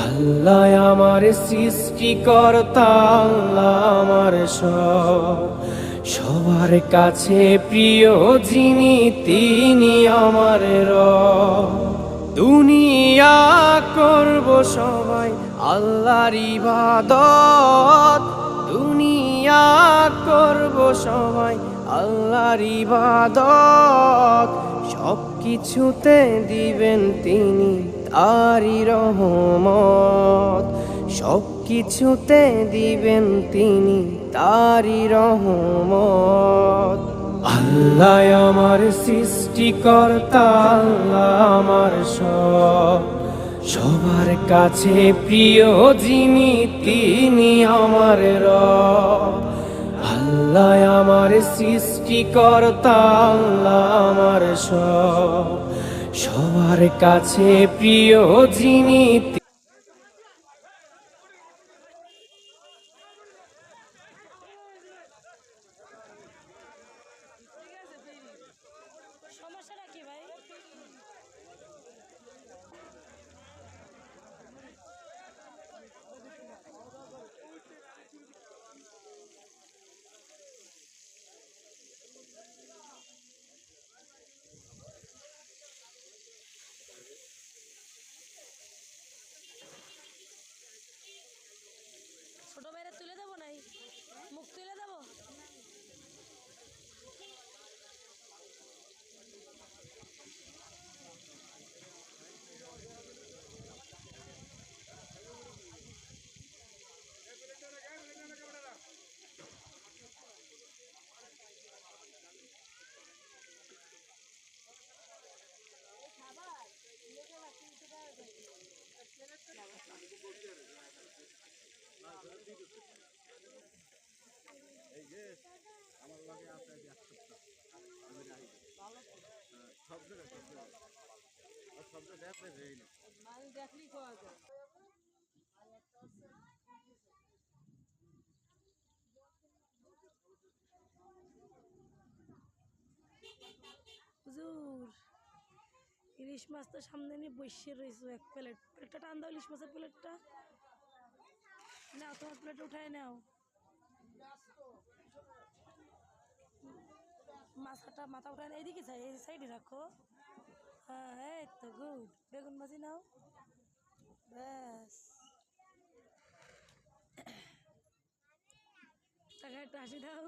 আল্লাহ আমার সৃষ্টিকর্তা, আল্লাহ আমার সবার কাছে প্রিয় যিনি তিনি আমার রব। দুনিয়া করব সবাই আল্লাহর ইবাদত, দুনিয়া করব সবাই আল্লাহর ইবাদত। সব কিছুতে দিবেন তিনি তারি রহমত, সব কিছুতে দিবেন তিনি তারি রহমত। আল্লাহ আমার সৃষ্টিকর্তা, আল্লাহ আমার সবার কাছে প্রিয় যিনি তিনি আমার রব। আল্লাহ আমার সৃষ্টিকর্তা, আল্লাহ আমার সবার কাছে প্রিয় যিনি। সমস্যাটা কি ভাই? ছোট ভাইরা তুলে দেবো নাই, মুখ তুলে দেবো। এই যে আমার লগে আছে এক সপ্তাহ আমি যাই সব জায়গায় সব জায়গায় দেখবে এই না মাল দেখলি খাওয়া যায়। হুজুর, ইলিশ মাছ তো সামনে নিয়ে বসে রয়েছে। এক প্লেটটা টান দাও, ইলিশ মাছের প্লেটটা নাও, তোমার প্লেটে উঠায় নাও। মাথাটা মাথা উঠায় এইদিকে চাই, এই সাইডে রাখো। হ্যাঁ, এই তো গুড। বেগুন ভাজি নাও, ব্যাস। টাকা একটা হাসি দাও।